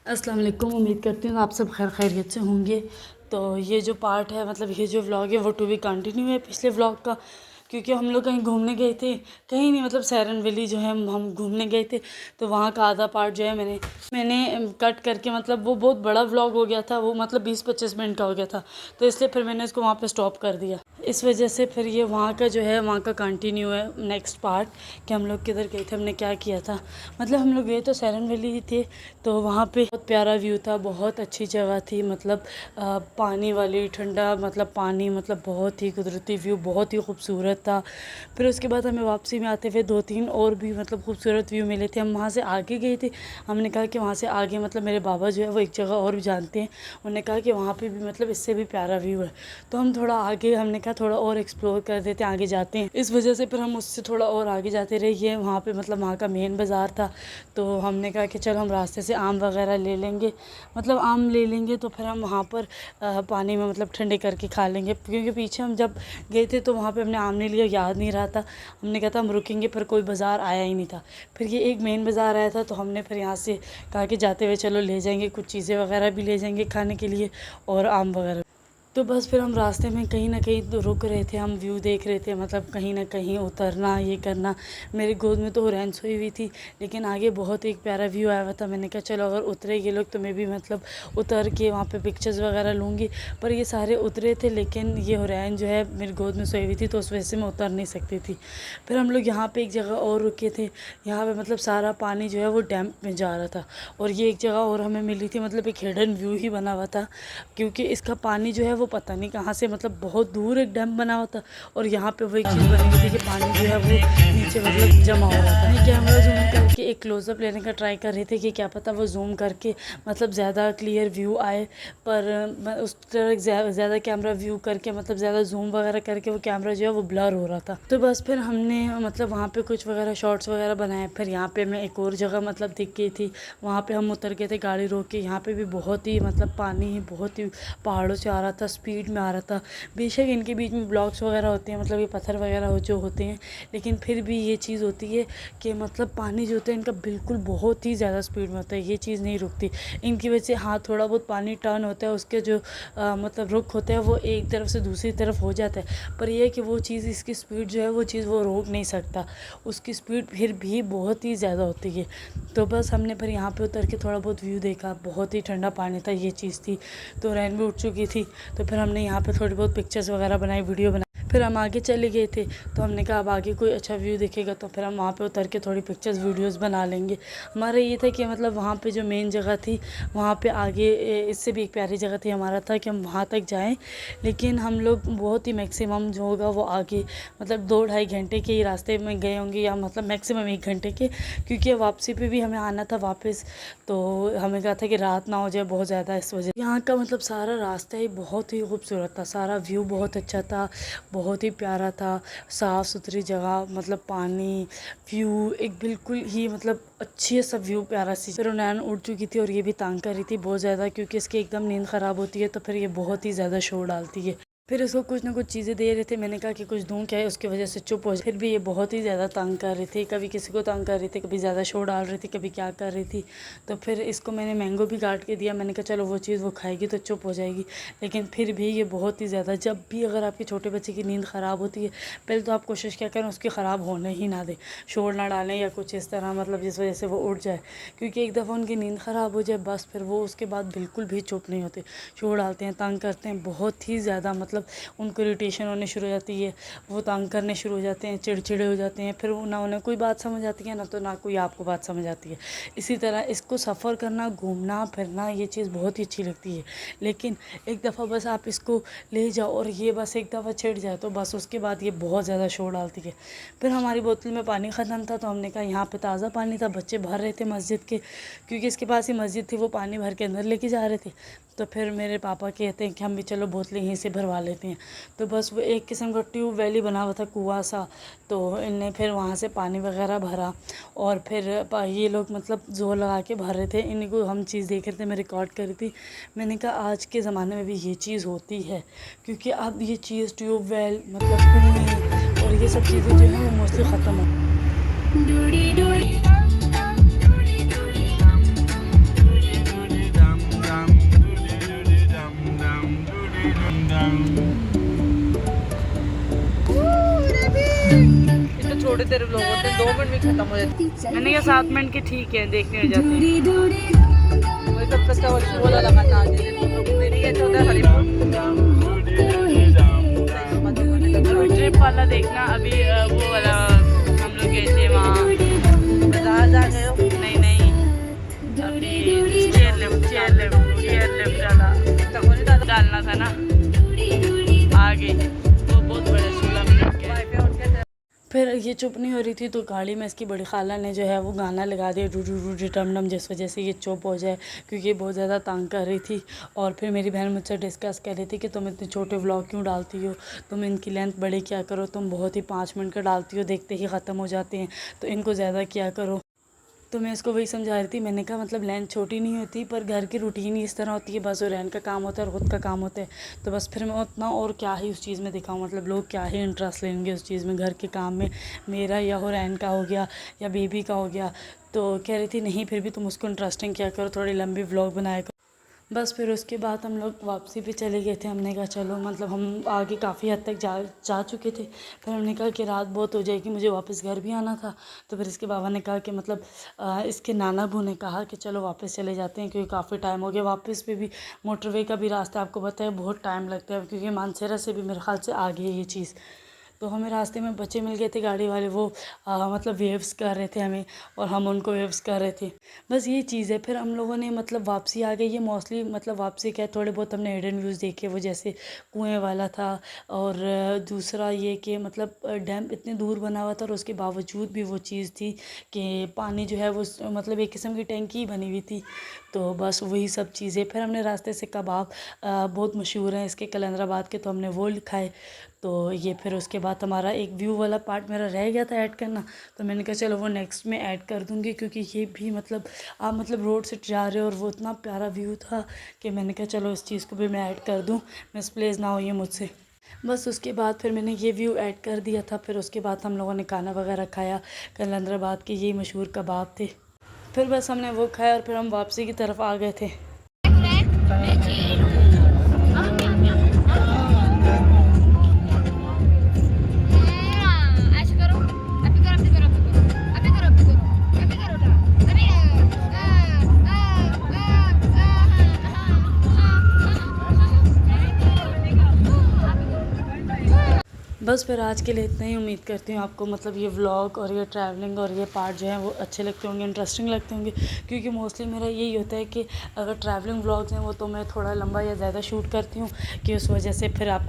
अस्सलाम वालेकुम। उम्मीद करती हूँ आप सब खैरियत से होंगे। तो ये जो पार्ट है मतलब ये जो व्लॉग है वो टू बी कंटिन्यू है पिछले व्लॉग का, क्योंकि हम लोग कहीं घूमने गए थे, कहीं नहीं मतलब सैरन वैली जो है हम घूमने गए थे। तो वहाँ का आधा पार्ट जो है मैंने कट करके मतलब वो बहुत बड़ा व्लॉग हो गया था, वो मतलब 20-25 मिनट का हो गया था, तो इसलिए फिर मैंने इसको वहाँ पे स्टॉप कर दिया। इस वजह से फिर ये वहाँ का जो है वहाँ का कंटिन्यू है नेक्स्ट पार्ट कि हम लोग किधर गए थे, हमने क्या किया था। मतलब हम लोग गए तो सैरन वैली ही थे, तो वहाँ पे बहुत प्यारा व्यू था, बहुत अच्छी जगह थी, मतलब पानी वाली ठंडा मतलब पानी, मतलब बहुत ही कुदरती व्यू, बहुत ही खूबसूरत था। फिर उसके बाद हमें वापसी में आते हुए 2-3 और भी मतलब खूबसूरत व्यू मिले थे। हम वहाँ से आगे गए थे, हमने कहा कि वहाँ से आगे मतलब मेरे बाबा जो है वो एक जगह और भी जानते हैं, उन्होंने कहा कि वहाँ पे भी मतलब इससे भी प्यारा व्यू है। तो हम थोड़ा आगे, हमने कहा थोड़ा और एक्सप्लोर कर देते हैं, आगे जाते हैं। इस वजह से फिर हम उससे थोड़ा और आगे जाते रहे। ये वहाँ पे मतलब वहाँ का मेन बाज़ार था, तो हमने कहा कि चल हम रास्ते से आम वगैरह ले लेंगे, मतलब आम ले लेंगे तो फिर हम वहाँ पर पानी में मतलब ठंडे करके खा लेंगे, क्योंकि पीछे हम जब गए थे तो वहाँ पे हमने आम नहीं लिया, याद नहीं रहा था। हमने कहा था हम रुकेंगे, पर कोई बाज़ार आया ही नहीं था। फिर ये एक मेन बाज़ार आया था, तो हमने फिर यहाँ से कहा कि जाते हुए चलो ले जाएंगे, कुछ चीज़ें वगैरह भी ले जाएंगे खाने के लिए और आम वगैरह। तो बस फिर हम रास्ते में कहीं ना कहीं तो रुक रहे थे, हम व्यू देख रहे थे, मतलब कहीं ना कहीं उतरना ये करना। मेरी गोद में तो हुरैन सोई हुई थी, लेकिन आगे बहुत एक प्यारा व्यू आया हुआ था। मैंने कहा चलो अगर उतरे ये लोग तो मैं भी मतलब उतर के वहाँ पे पिक्चर्स वगैरह लूँगी। पर ये सारे उतरे थे, लेकिन ये हुरैन जो है मेरी गोद में सोई हुई थी, तो उस वजह से मैं उतर नहीं सकती थी। फिर हम लोग यहाँ पर एक जगह और रुके थे, यहाँ पर मतलब सारा पानी जो है वो डैम में जा रहा था। और ये एक जगह और हमें मिली थी, मतलब एक हिडन व्यू ही बना हुआ था, क्योंकि इसका पानी जो है वो पता नहीं कहाँ से, मतलब बहुत दूर एक डैम बना हुआ था, और यहाँ पे वो एक चीज़ बनी हुई थी कि पानी जो है वो नीचे मतलब जमा हो रहा था। कैमरा जूम करके एक क्लोज़अप लेने का ट्राई कर रहे थे कि क्या पता वो जूम करके मतलब ज़्यादा क्लियर व्यू आए, पर उस तरह ज़्यादा कैमरा व्यू करके मतलब ज़्यादा जूम वगैरह करके वो कैमरा जो है वो ब्लर हो रहा था। तो बस फिर हमने मतलब वहाँ पे कुछ वगैरह शॉर्ट्स वगैरह बनाए। फिर यहाँ पे मैं एक और जगह मतलब दिख गई थी, वहाँ पे हम उतर गए थे गाड़ी रोक के। यहाँ पे भी बहुत ही मतलब पानी बहुत ही पहाड़ों से आ रहा था, स्पीड में आ रहा था। बेशक इनके बीच में ब्लॉक्स वगैरह होते हैं, मतलब ये पत्थर वगैरह हो जो होते हैं, लेकिन फिर भी ये चीज़ होती है कि मतलब पानी जो होता है इनका बिल्कुल बहुत ही ज़्यादा स्पीड में होता है, ये चीज़ नहीं रुकती इनकी वजह से। हाँ थोड़ा बहुत पानी टर्न होता है, उसके जो मतलब रुख होता है वो एक तरफ से दूसरी तरफ हो जाता है, पर यह है कि वो चीज़ इसकी स्पीड जो है वो चीज़ वो रोक नहीं सकता, उसकी स्पीड फिर भी बहुत ही ज़्यादा होती है। तो बस हमने फिर यहाँ पे उतर के थोड़ा बहुत व्यू देखा, बहुत ही ठंडा पानी था, ये चीज़ थी। तो रैन भी उठ चुकी थी, तो फिर हमने यहाँ पे थोड़ी बहुत पिक्चर्स वगैरह बनाई, वीडियो बनाई। फिर हम आगे चले गए थे, तो हमने कहा अब आगे कोई अच्छा व्यू दिखेगा तो फिर हम वहाँ पे उतर के थोड़ी पिक्चर्स वीडियोस बना लेंगे। हमारा ये था कि मतलब वहाँ पे जो मेन जगह थी वहाँ पे आगे इससे भी एक प्यारी जगह थी, हमारा था कि हम वहाँ तक जाएं, लेकिन हम लोग बहुत ही मैक्सिमम जो होगा वो आगे मतलब 2-2.5 घंटे के ही रास्ते में गए होंगे, या मतलब मैक्सिमम 1 घंटे के, क्योंकि वापसी पे भी हमें आना था वापस। तो हमें कहा था कि रात ना हो जाए बहुत ज़्यादा, इस वजह यहाँ का मतलब सारा रास्ता ही बहुत ही खूबसूरत था, सारा व्यू बहुत अच्छा था, बहुत ही प्यारा था, साफ़ सुथरी जगह, मतलब पानी व्यू एक बिल्कुल ही मतलब अच्छी सा व्यू प्यारा सी। फिर नैन उड़ चुकी थी और ये भी तंग कर रही थी बहुत ज़्यादा, क्योंकि इसकी एकदम नींद ख़राब होती है, तो फिर ये बहुत ही ज़्यादा शोर डालती है। फिर इसको कुछ ना कुछ चीज़ें दे रहे थे, मैंने कहा कि कुछ दूँ क्या है, उसकी वजह से चुप हो जाए। फिर भी ये बहुत ही ज़्यादा तंग कर रही थी, कभी किसी को तंग कर रही थी, कभी ज़्यादा शोर डाल रही थी, कभी क्या कर रही थी। तो फिर इसको मैंने मैंगो भी काट के दिया, मैंने कहा चलो वो चीज़ वो खाएगी तो चुप हो जाएगी, लेकिन फिर भी ये बहुत ही ज़्यादा, जब भी अगर आपके छोटे बच्चे की नींद ख़राब होती है, पहले तो आप कोशिश क्या करें उसकी ख़राब होने ही ना दें, शोर ना डालें या कुछ इस तरह, मतलब जिस वजह से वो उठ जाए, क्योंकि एक दफ़ा उनकी नींद ख़राब हो जाए बस फिर वो उसके बाद बिल्कुल भी चुप नहीं होते, शोर डालते हैं, तंग करते हैं बहुत ही ज़्यादा, मतलब उनको इरिटेशन होने शुरू हो जाती है, वो तंग करने शुरू हो जाते हैं, चिड़चिड़े हो जाते हैं, फिर ना उन्हें कोई बात समझ आती है ना तो ना कोई आपको बात समझ आती है। इसी तरह इसको सफ़र करना, घूमना फिरना ये चीज़ बहुत ही अच्छी लगती है, लेकिन एक दफ़ा बस आप इसको ले जाओ और ये बस एक दफ़ा छिड़ जाए तो बस उसके बाद ये बहुत ज़्यादा शोर डालती है। फिर हमारी बोतल में पानी ख़त्म था, तो हमने कहा यहाँ पे ताज़ा पानी था, बच्चे भर रहे थे मस्जिद के, क्योंकि इसके पास ही मस्जिद थी, वो पानी भर के अंदर लेके जा रहे थे। तो फिर मेरे पापा कहते हैं कि हम भी चलो बोतलें यहीं से भरवा लेते हैं। तो बस वो एक किस्म का ट्यूबवेल ही बना हुआ था, कुआँ सा, तो इनने फिर वहाँ से पानी वगैरह भरा, और फिर ये लोग मतलब ज़ोर लगा के भर रहे थे। इन्हीं को हम चीज़ देख रहे थे, मैं रिकॉर्ड कर रही थी। मैंने कहा आज के ज़माने में भी ये चीज़ होती है, क्योंकि अब ये चीज़ ट्यूबवेल मतलब कुएँ और ये सब चीज़ें जो हैं वो मोस्टली ख़त्म हो। तो छोटे तेरे व्लॉग होते हैं 2 मिनट में खत्म हो जाते हैं। मैंने कहा 7 मिनट के ठीक है, देखने में जाते हैं। वही सब सच्चा बोला लगाता आज मेरी ये होता है हरिपुर ट्रिप वाला देखना अभी वो वाला हम लोग गए थे वहाँ। बाजार जा गए हो? नहीं नहीं, अभी चेयर लिफ्ट वाला डालना था ना, आगे वो बहुत बड़ा झूला में लग गया। फिर ये चुप नहीं हो रही थी तो गाड़ी में इसकी बड़ी खाला ने जो है वो गाना लगा दिया डू डू डू टम टम, जिस वजह से ये चुप हो जाए, क्योंकि ये बहुत ज़्यादा तंग कर रही थी। और फिर मेरी बहन मुझसे डिस्कस कर रही थी कि तुम इतने छोटे व्लॉग क्यों डालती हो, तुम इनकी लेंथ बड़ी क्या करो, तुम बहुत ही 5 मिनट का डालती हो, देखते ही ख़त्म हो जाते हैं, तो इनको ज़्यादा क्या करो। तो मैं इसको वही समझा रही थी, मैंने कहा मतलब लेंथ छोटी नहीं होती, पर घर की रूटीन ही इस तरह होती है, बस रैन का काम होता है और ख़ुद का काम होता है, तो बस फिर मैं उतना और क्या ही उस चीज़ में दिखाऊँ, मतलब लोग क्या ही इंटरेस्ट लेंगे उस चीज़ में, घर के काम में, मेरा या हो रैन का हो गया या बेबी का हो गया। तो कह रही थी नहीं फिर भी तुम उसको इंटरेस्टिंग क्या करो, थोड़ी लंबी व्लॉग बनाया करो। बस फिर उसके बाद हम लोग वापसी पे चले गए थे। हमने कहा चलो, मतलब हम आगे काफ़ी हद तक जा चुके थे। फिर हमने कहा कि रात बहुत हो जाएगी, मुझे वापस घर भी आना था। तो फिर इसके बाबा ने कहा कि मतलब इसके नाना बू ने कहा कि चलो वापस चले जाते हैं, क्योंकि काफ़ी टाइम हो गया। वापस पे भी मोटरवे का भी रास्ता आपको पता है बहुत टाइम लगता है, क्योंकि मानसेरा से भी मेरे ख्याल से आगे है ये चीज़। तो हमें रास्ते में बच्चे मिल गए थे गाड़ी वाले, वो मतलब वेव्स कर रहे थे हमें और हम उनको वेव्स कर रहे थे। बस ये चीज़ है। फिर हम लोगों ने मतलब वापसी आ गई। ये मोस्टली मतलब वापसी क्या है, थोड़े बहुत हमने हिडन व्यूज़ देखे, वो जैसे कुएं वाला था। और दूसरा ये कि मतलब डैम इतने दूर बना हुआ था और उसके बावजूद भी वो चीज़ थी कि पानी जो है वो मतलब एक किस्म की टैंकी बनी हुई थी। तो बस वही सब चीज़ें। फिर हमने रास्ते से कबाब बहुत मशहूर हैं इसके कलंदराबाद के, तो हमने वो खाए। तो ये फिर उसके बाद हमारा एक व्यू वाला पार्ट मेरा रह गया था ऐड करना, तो मैंने कहा चलो वो नेक्स्ट में ऐड कर दूँगी, क्योंकि ये भी मतलब आप मतलब रोड से जा रहे हो और वो इतना प्यारा व्यू था कि मैंने कहा चलो इस चीज़ को भी मैं ऐड कर दूँ, मिसप्लेस ना हो ये मुझसे। बस उसके बाद फिर मैंने ये व्यू ऐड कर दिया था। फिर उसके बाद हम लोगों ने खाना वगैरह खाया। कलंदराबाद के ये मशहूर कबाब थे। फिर बस हमने वो खाया और फिर हम वापसी की तरफ आ गए थे। बस फिर आज के लिए इतना ही। उम्मीद करती हूँ आपको मतलब ये व्लॉग और ये ट्रैवलिंग और ये पार्ट जो है वो अच्छे लगते होंगे, इंटरेस्टिंग लगते होंगे, क्योंकि मोस्टली मेरा यही होता है कि अगर ट्रैवलिंग व्लॉग्स हैं वो तो मैं थोड़ा लंबा या ज़्यादा शूट करती हूँ, कि उस वजह से फिर आप